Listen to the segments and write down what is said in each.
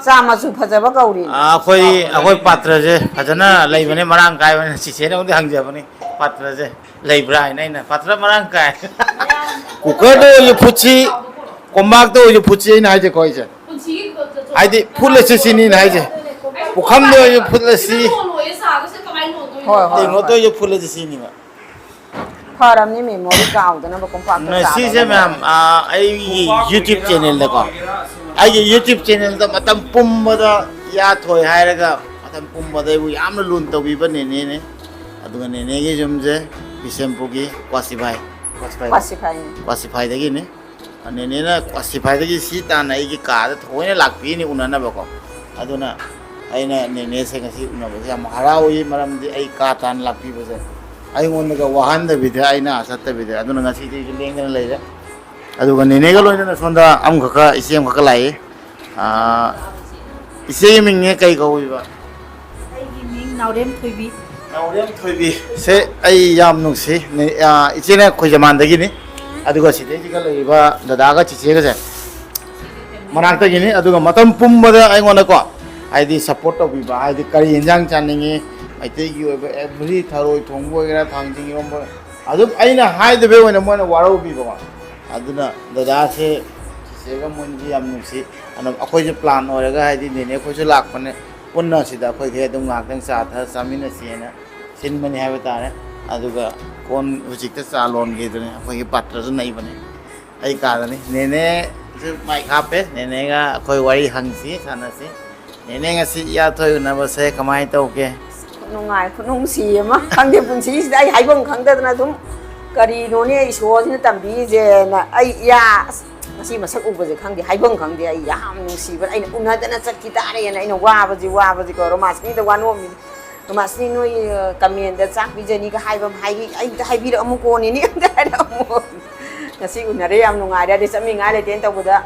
Sama su phajaba kauri akhoi patra je phajana leibane marang kai bane sise na udi hangjabani patra je leibra na patra marang kai cooker do you phuchi kombak do you phuchi na je koi je aidi phule se sini na je pukham do you phule si tingo do you phule se sini ma pharam ni memory kaud na ba kompak na si je ma'am ai YouTube channel da ko ai YouTube channel da matam pumbada ya thoi hairaga matam pumbada bu yamna lun to bi ba nene ne aduga nene ge jumje bisempu gi kwasify da gi ne nene na kwasify da gi si ta na gi ka da thoi na lakpi ni unana ba ko aduna aina nene se ngasi una ba ya maharawi maram di ai ka tan lakpi ba je ai ngon ga wahan da bi da aina satta bi da aduna ngasi di lengana leira aduga nene ga loina sonda am khaka isem khaka lai ise ming ne kai ko ba ai gi ming naurem thoibi se ai yam nu si ise na khoi jaman da gi ni aduga side ji ga lai ba dada ga chiche ga se manak ta gi ni aduga matam pum ba da ai ngona ko ai di support to bi ba ai di kari enjang chaningi ai te gi ba every tharoi thongbo ga thangjing yom ba adu aina hai de be wona mo na waro bi ba aduna dada se sega monji yam nusi ana akhoi je plan oraga haidi nene khoi je lakpane punna sida khoi ge dum ngak tang sa tha samina siena sin mani ha betare aduga kon hujik ta salon ge dune akhoi ge patra ju nai bane ai ka dani nene je mai khape nene ga khoi wari hangsi sanasi nene nga si ya thoi na ba se kamai to ke nungai khunung si ma khangde punsi si dai haibong khangda na dum kari none iso ni tambi je na ai ya masi masak uba je khangde haibong khangde ai yam nusi ba ai unha dana chakki tare na ai wa ba ji ko romas ni da wano mi romas ni noi kamen da chak bi je ni ka haibam ai da haibi da amu ko ni da amu ngasi unare yam nungai da sami ngai le ten taw da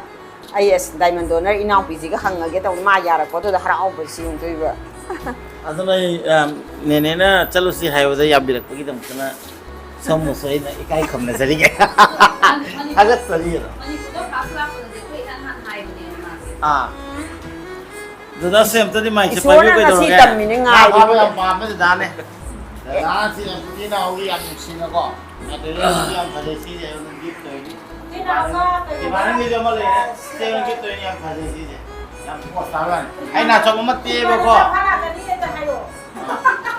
ai es diamond donor inau pi ji ga hanga ge taw ma yara ko to da harau ba si un toi ba aduna nene na chalu si hayo da yabirak pagi dam kana samu sai na ikai kham na zari ge hagat sari dada sem tadi mai che pai ko do ge ba ba ma da ne da si Amputee Nao gi yam si na ko na de si yam phale si je un git to ni ki baran ge jo ma le se un git to ni yam phale si je yam ko sa ban ai na chok ma ti ba ko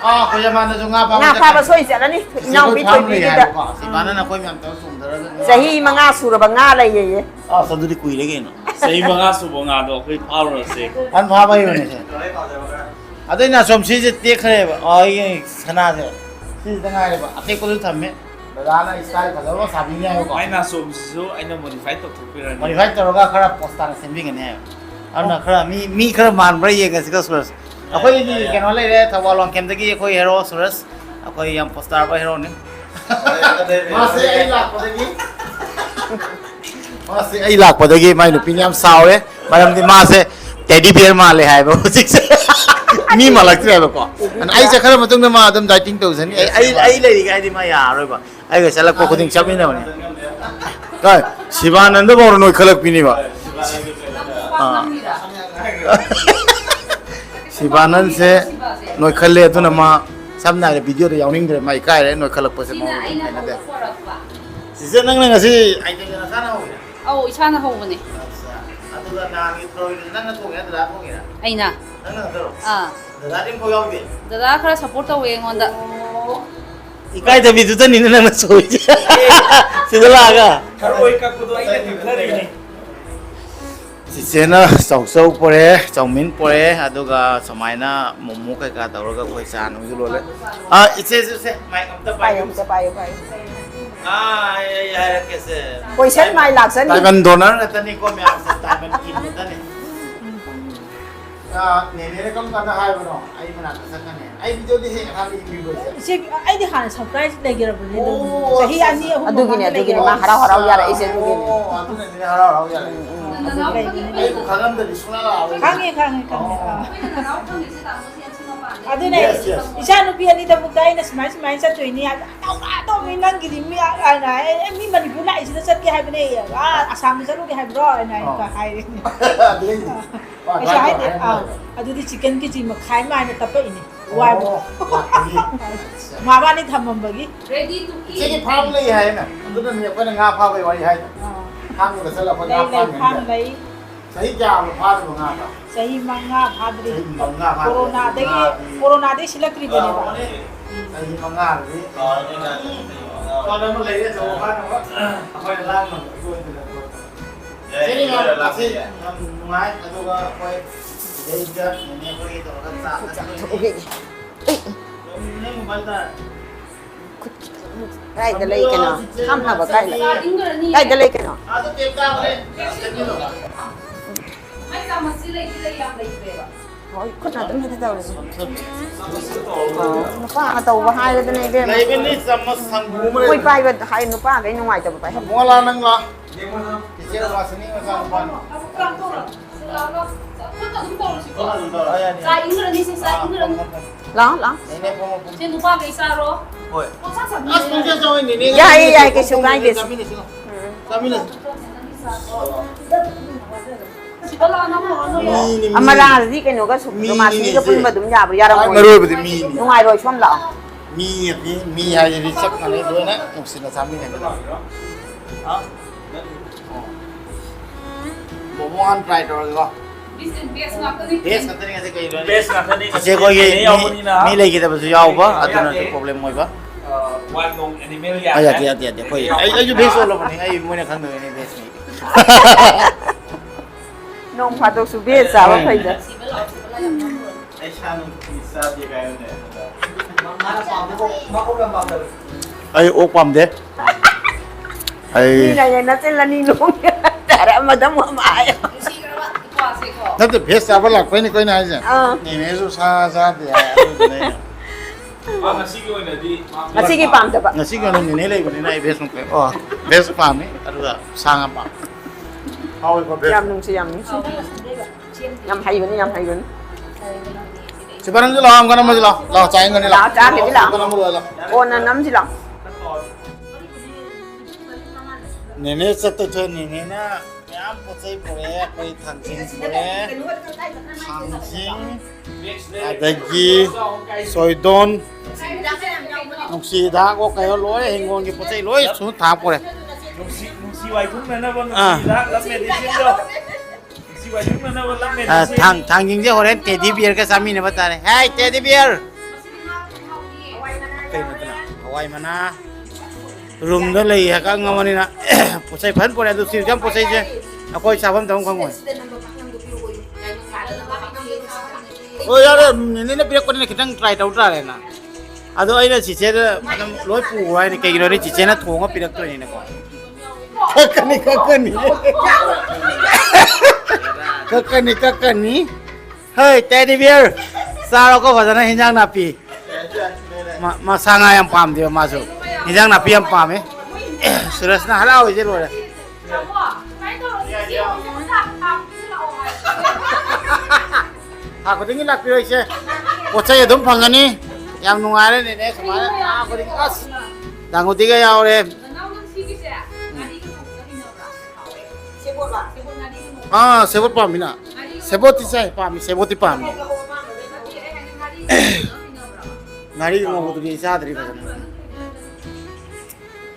ko jaman na junga pa soi ja ni inau bi toi bi da si bana na koi myam to sum dara sahi manga sura ba nga lai ye saduri kui le ge no sahi manga su bo nga do koi phao ro se an pha bai ne se adai na som si je te khare ba ai sana se si da ngai ba ate ko thamme dada na style phalo ba sabi ne ko ai na som su ai na modify to thupira modify to ga khara posta na sending ne ana khara mi khara man bra ye ga sika suras akhoi ni keno le re Thawai long kem dagi akhoi hero suras akhoi yam poster ba hero ne mase ai lak padagi mai nu pinyam saure maram di mase teddy bear ma le hai ba sik se mi malak tre ba ko an ai cha khara matung na ma adam dieting to sani ai le ri ga di ma ya roi ba ai ga salak ko khuding chami na ne kai Shivanand bor noi khalak pini ba Shivanand se noi khalle tu na ma samna video da yawning de mai kai re noi khalak pa se ma na de si nang nang si ai de na sana ho au isana ho bane aduga na gi troi nang na ko ya da ko ya aina nang na do da din ko yaw de dada khara support to we ngonda ikai da bi du ta ni nang na soi si da la ga karoi ka ku do ai de thari ni si sena sau pore chaumin pore aduga samaina momo kai ka tawra koi chan ngi lo le ise mai kam ta pai ya ke se koi set mai lak san diamond donor na tani ko me asa diamond kin ta ne nene re kam ka na hai bano ai mana ka sa ne ai video di he ha mi bo se ai di han surprise le gira bani do sahi ani adugini ma harau yara ise adugini adu ne harau yara ai ko khagam da disuna la khange na rau khang ni se ta mo sian chima pa ꯑꯗꯨꯅꯦ ꯏꯆꯥ ꯅꯨꯄꯤ ꯑꯅꯤꯗꯃꯛꯇ ꯑꯩꯅ ꯁꯨꯃꯥꯏꯅ ꯆꯠꯇꯣꯏꯅꯤ ꯇꯧꯃꯤ ꯅꯪꯒꯤꯗꯤ ꯃꯤ ꯃꯤ ꯃꯅꯤꯄꯨꯔ ꯂꯥꯛꯏꯁꯤꯗ ꯆꯠꯀꯦ ꯍꯥꯏꯕꯅꯦ ꯑꯁꯥꯝꯗ ꯆꯠꯂꯨꯒꯦ ꯍꯥꯏꯕ꯭ꯔꯣ ꯑꯩꯅ ꯍꯥꯏꯔꯤꯅꯤ ꯀꯩꯁꯨ ꯍꯥꯏꯗꯦ ꯑꯗꯨꯗꯤ ꯆꯤꯛꯀꯟ ꯀꯦꯖꯤ ꯃꯈꯥꯏ ꯑꯃ ꯍꯥꯏꯅ ꯇꯞꯄꯛꯏꯅꯤ ꯋꯥꯏꯕ ꯃꯥꯕꯥꯅꯤ ꯊꯝꯃꯝꯕꯒꯤ ꯁꯤꯒꯤ ꯐꯥꯝ ꯂꯩ ꯍꯥꯏꯅ ꯑꯗꯨꯅꯅꯦ ꯑꯩꯈꯣꯏꯅ ꯉꯥ ꯐꯥꯕꯒꯤ ꯋꯥꯔꯤ ꯍꯥꯏꯗꯣ ꯐꯥꯝꯗ ꯆꯠꯂꯒ ꯉꯥ ꯐꯥꯝ ꯂꯩ ꯆꯍꯤ ꯀꯌꯥꯃꯨꯛ ꯐꯥꯗꯕ ꯉꯥ ꯆꯍꯤ 5 ꯐꯥꯗ꯭ꯔꯤ ꯀꯣꯔꯣꯅꯥꯗꯒꯤ ꯁꯤꯜꯂꯛꯇ꯭ꯔꯤꯕꯅꯦꯕꯆꯍꯤ 5ꯗꯤ ꯀꯣꯟ ꯑꯃ ꯂꯩꯔꯦ ꯑꯆꯧꯕ ꯐꯥꯅꯕ ꯑꯩꯈꯣꯏꯅ ꯂꯥꯡꯅ ꯁꯤꯅꯤ ꯉꯥꯁꯤ ꯌꯥꯝ ꯅꯨꯡꯉꯥꯏ ꯑꯗꯨꯒ ꯑꯩꯈꯣꯏ ꯁꯤꯗꯩꯗ ꯅꯦꯅꯦ ꯑꯩꯈꯣꯏꯒꯤ ꯇꯧꯔꯒ ꯀꯥꯏꯗ ꯂꯩ ꯀꯩꯅꯣ ꯊꯝꯅꯕ ꯀꯥꯏꯗ ꯂꯩ ꯀꯩꯅꯣ ꯍꯣꯏ ꯈꯨꯠꯅ ꯑꯗꯨꯝ ꯍꯦꯛꯇ ꯇꯧꯔꯤꯁꯤ ꯅꯨꯄꯥꯅ ꯇꯧꯕ ꯍꯥꯏꯔꯗꯅꯏꯕꯦꯝꯃ ꯂꯩꯕꯅꯤ ꯆꯃꯁ ꯁꯪꯒꯨ ꯃꯣꯏ ꯄꯥꯏꯕ ꯍꯥꯏ ꯅꯨꯄꯥꯈꯩ ꯅꯨꯡꯉꯥꯏꯇꯕ ꯄꯥꯏ ꯃꯣꯂꯥ ꯅꯪ ꯂꯥ ꯏꯆꯦ ꯋꯥꯁꯅꯤ ꯃꯆꯥ ꯅꯨꯄꯥꯅꯤ ꯂꯥꯛꯑꯣ ꯍꯣꯏ ꯑꯁ ꯄꯨꯡꯁꯦ ꯆꯥꯎꯏ ꯅꯦꯅꯦ ꯌꯥꯏ ꯀꯩꯁꯨ ꯀꯥꯏꯗꯦ ꯆꯥꯃꯤꯟꯅꯁꯤ ꯑꯃꯔꯥꯗꯤ ꯀꯩꯅꯣꯒ ꯁꯨꯃꯥꯁꯤꯒ ꯄꯨꯟꯕ ꯑꯗꯨꯝ ꯌꯥꯕ꯭ꯔꯥ ꯌꯥꯔꯝꯃꯣꯏ ꯃꯔꯨꯑꯣꯏꯕꯗꯤ ꯃꯤꯅꯤ ꯅꯨꯡꯉꯥꯏꯔꯣꯏ ꯁꯣꯝ ꯂꯥꯛꯑꯣ ꯃꯤ ꯍꯥꯏꯁꯤꯗꯤ ꯆꯞ ꯃꯥꯟꯅꯩ ꯂꯣꯏꯅ ꯅꯨꯡꯁꯤꯅ ꯆꯥꯃꯤꯟꯅꯒꯗꯕ ꯃꯣꯃꯣ ꯍꯥꯟ ꯇ꯭ꯔꯥꯏ ꯇꯧꯔꯒꯀꯣ ꯕꯦꯁ ꯈꯛꯇꯅꯤ ꯉꯁꯤ ꯀꯩꯅꯣ ꯕꯦꯁ ꯉꯥꯛꯇꯅꯤ ꯏꯆꯦ ꯑꯩꯈꯣꯏꯒꯤ ꯃꯤ ꯂꯩꯈꯤꯗꯕꯁꯨ ꯌꯥꯎꯕ ꯑꯗꯨꯅꯁꯨ ꯄ꯭ꯔꯣꯕ꯭ꯂꯦꯝ ꯑꯣꯏꯕ ꯋꯥꯟ ꯅꯣꯡ ꯑꯦꯅꯤꯃꯦꯜ ꯌꯥꯗꯦ ꯑꯩꯈꯣꯏ ꯑꯩꯁꯨ ꯚꯦꯖ ꯑꯣꯜꯂꯕꯅꯤ ꯑꯩ ꯃꯣꯏꯅ ꯈꯪꯗꯕꯅꯤ ꯚꯦꯖꯅꯤ ꯅꯣꯡ ꯐꯥꯗꯣꯛꯁꯨ ꯚꯦꯖ ꯆꯥꯕ ꯐꯩꯗ ꯑꯩ ꯑꯣꯛ ꯄꯥꯝꯗꯦ ꯃꯤꯅ ꯅꯆꯤꯜꯂꯅꯤ ꯅꯣꯡ ꯇꯥꯔꯦ ꯑꯃꯗ ꯑꯃꯨꯛ ꯑꯃ ꯍꯥꯏꯌꯣ ꯅꯠꯇꯦ ꯚꯦꯖ ꯆꯥꯕ ꯂꯥꯛꯄꯩꯅꯤ ꯑꯩꯈꯣꯏꯅ ꯍꯥꯏꯁꯦ ꯅꯦꯅꯦꯁꯨ ꯁꯥ ꯆꯥꯗꯦ ꯑꯗꯨꯗꯨꯅ ꯉꯁꯤꯒꯤ ꯑꯣꯏꯅꯗꯤ ꯉꯁꯤꯒꯤ ꯄꯥꯝꯗꯕ ꯉꯁꯤꯒꯤ ꯑꯣꯏꯅ ꯅꯦꯅꯦ ꯂꯩꯕꯅꯤꯅ ꯑꯩ ꯚꯦꯖ ꯅꯨꯡꯇꯤ ꯚꯦꯖ ꯄꯥꯝꯃꯤ ꯑꯗꯨꯒ ꯁꯥ ꯉꯥ ꯄꯥꯝꯃꯤ ꯍꯥꯎꯋꯤꯀꯣ ꯚꯦꯖ ꯌꯥꯝ ꯅꯨꯡꯁꯤ ꯌꯥꯝ ꯍꯩꯕꯅꯤ ꯁꯤꯕꯥ ꯅꯪꯁꯨ ꯂꯥꯛꯑꯣ ꯑꯃꯨꯛ ꯑꯃꯁꯨ ꯂꯥꯛꯑꯣ ꯆꯥꯏꯒꯅꯤ ꯂꯥꯛꯑꯣ ꯆꯥꯒꯦꯗꯤ ꯂꯥꯛꯑꯣ ꯂꯥꯛꯑꯣ ꯀꯣꯟꯅ ꯅꯝꯁꯤ ꯂꯥꯛꯑꯣ ꯅꯦꯅꯦ ꯆꯠꯇꯣꯏ ꯅꯦꯅꯦꯅ ꯃꯌꯥꯝ ꯄꯣꯠ ꯆꯩ ꯄꯨꯔꯛꯑꯦ ꯑꯩꯈꯣꯏ ꯊꯥꯡꯖꯤꯡ ꯄꯨꯔꯛꯑꯦ ꯊꯥꯡꯖꯤꯡ ꯑꯗꯒꯤ ꯁꯣꯏꯗꯣꯟ ꯅꯨꯡꯁꯤ ꯍꯤꯗꯥꯛ ꯀꯩꯅꯣ ꯂꯣꯏ ꯍꯤꯡꯒꯣꯜꯒꯤ ꯄꯣꯠ ꯆꯩ ꯂꯣꯏ ꯁꯨꯅ ꯊꯥ ꯄꯨꯔꯦ ꯅꯨꯡꯁꯤ ꯋꯥꯏꯊꯨꯡꯅꯅꯕ ꯅꯨꯡꯁꯤꯗꯥꯛ ꯂꯞ ꯃꯦꯗꯤꯁꯤꯟꯗꯣ ꯅꯨꯡꯁꯤ ꯋꯥꯏꯊꯨꯡꯅꯅꯕ ꯂꯞ ꯃꯦꯗꯤꯁꯤꯟ ꯊꯥꯡꯖꯤꯡꯁꯦ ꯍꯣꯔꯦꯟ ꯇꯦꯗꯤ ꯕꯤꯌꯔꯒ ꯆꯥꯃꯤꯟꯅꯕ ꯇꯥꯔꯦ ꯍꯦ ꯇꯦꯗꯤ ꯕꯤꯌꯔ ꯀꯩꯅꯣꯗꯅ ꯍꯋꯥꯏ ꯃꯅꯥ ꯔꯨꯝꯗ ꯂꯩ ꯍꯥꯀꯪꯉꯕꯅꯤꯅ ꯄꯣꯠ ꯆꯩ ꯐꯖꯅ ꯄꯨꯔꯦ ꯑꯗꯨ ꯁꯤꯖꯝ ꯄꯣꯠ ꯆꯩꯁꯦ ꯑꯩꯈꯣꯏ ꯆꯥꯐꯝ ꯊꯛꯐꯝ ꯈꯪꯉꯣꯏ ꯍꯣꯏ ꯌꯥꯔꯦ ꯅꯦꯅꯦꯅ ꯄꯤꯔꯛꯄꯅꯤꯅ ꯈꯤꯇꯪ ꯇ꯭ꯔꯥꯏ ꯇꯧ ꯇꯥꯔꯦꯅ ꯑꯗꯣ ꯑꯩꯅ ꯆꯤꯆꯦꯗ ꯑꯗꯨꯝ ꯂꯣꯏ ꯄꯨꯈ꯭ꯔꯣ ꯍꯥꯏꯅꯤ ꯀꯩꯒꯤꯅꯣꯗꯤ ꯆꯤꯆꯦꯅ ꯊꯣꯡꯉ ꯄꯤꯔꯛꯇꯣꯏꯅꯤꯅꯀꯣ ꯀꯛꯀꯅꯤ ꯍꯣꯏ ꯇꯦꯗꯤ ꯕꯤꯌꯔ ꯆꯥꯔꯣꯀꯣ ꯐꯖꯅ ꯍꯤꯟꯖꯥꯡ ꯅꯥꯄꯤ ꯁꯥ ꯉꯥ ꯌꯥꯝ ꯄꯥꯝꯗꯦꯕ ꯃꯥꯁꯨ ꯍꯤꯟꯖꯥꯡ ꯅꯥꯄꯤ ꯌꯥꯝ ꯄꯥꯝꯃꯦ ꯁꯨꯔꯁꯅ ꯍꯔꯥꯎꯏꯁꯦ ꯂꯣꯏꯔꯦ ꯊꯥ ꯈꯨꯗꯤꯡꯒꯤ ꯂꯥꯛꯄꯤꯔꯣ ꯏꯆꯦ ꯄꯣꯠ ꯆꯩ ꯑꯗꯨꯝ ꯐꯪꯒꯅꯤ ꯌꯥꯝ ꯅꯨꯡꯉꯥꯏꯔꯦ ꯅꯦꯅꯦ ꯁꯨꯃꯥꯏꯅ ꯊꯥ ꯈꯨꯗꯤꯡꯒꯤ ꯑꯁ ꯗꯥꯡꯒꯨꯇꯤꯒ ꯌꯥꯎꯔꯦ ꯁꯦꯕꯣꯠ ꯄꯥꯝꯃꯤꯅ ꯁꯦꯕꯣꯠꯇꯤ ꯆꯥꯏ ꯄꯥꯝꯃꯤ ꯁꯦꯕꯣꯠꯇꯤ ꯄꯥꯝꯃꯤ ꯉꯥꯔꯤ ꯉꯧꯕꯗꯨꯗꯤ ꯆꯥꯗ꯭ꯔꯤ ꯐꯖꯅ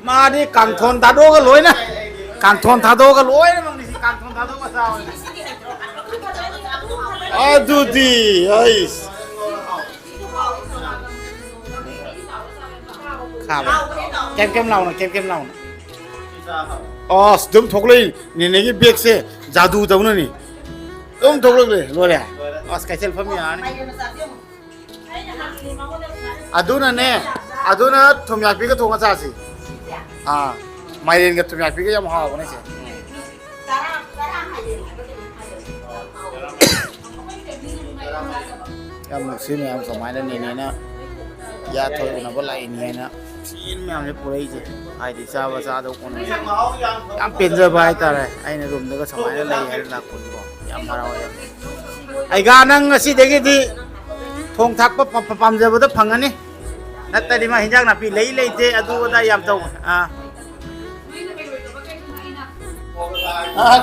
ꯃꯥꯗꯤ ꯀꯥꯡꯊꯣꯟ ꯊꯥꯗꯣꯛꯑꯒ ꯂꯣꯏꯅ ꯀꯥꯡꯊꯣꯟ ꯊꯥꯗꯣꯛꯑꯒ ꯂꯣꯏꯅꯃꯛ ꯅꯤꯁꯤ ꯀꯥꯡꯊꯣꯟ ꯊꯥꯗꯣꯛꯑꯒ ꯆꯥꯕꯅꯤ ꯑꯗꯨꯗꯤ ꯑꯩꯁ खाबा केम केम लाउन अस दम थोकलै नेनेगी बेग से जादू दउन नि दम थोकलै लोरे अस कैसेल फमी आनी अदुना ने अदुना थुमयापी का थोंगा चासी हां माइरेन का थुमयापी का यम हाव बने से यम सिम यम समायना नेनेना या थोय उना बलाई नि ना सीन में हमने पूरा ही आईडी चाबा चादो कोन याम पेंजर बाय तारे आइने रूम दगा समायना लई है ना कोन बो याम मारा हो आई गा नंग असि देगी दी ทงทักปั๊มจะบ่ได้พังอันนี้นัดแต่ดิมาหินจักน่ะพี่เลยเจอดูได้ยามตรง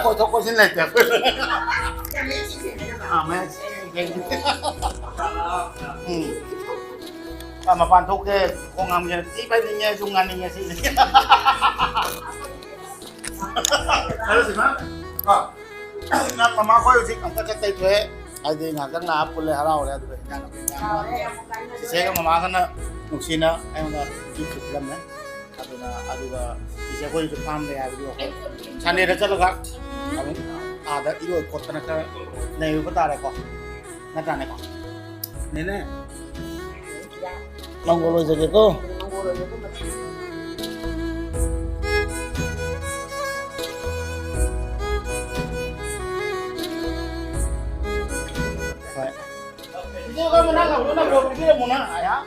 กดทุกคนสิ้นเลยจ้ะแม่เก่งมาปันทุกเด้คงงามอย่างที่ไปนี่ซุงงานนี่สิharus di mana? Nak mama ko yung sikang kacatay ko ay di nga kang naapul le haraw le diba nga si sega mama ka na nuksina ay mga dito film na aduga isa ko yung pam le abi ko chane ra chalo ka ada iro kota na ka na yu patare ko na tane ko nene manggolo jage ko Itu kan menang, udah berapa kilo menang, ayah?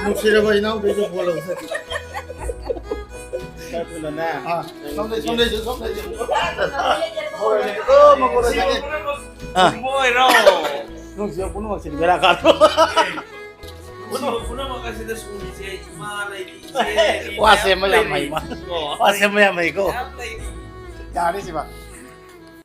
Nuksira ba inaw dito follow sa. Sabi na. Someday. Oh, magura sa akin. Boy, raw. Nuksira puno magsinigara ka to. Puno mo kasi na suli siya, imalay di. Wase mo yamay ko. Dari si ba?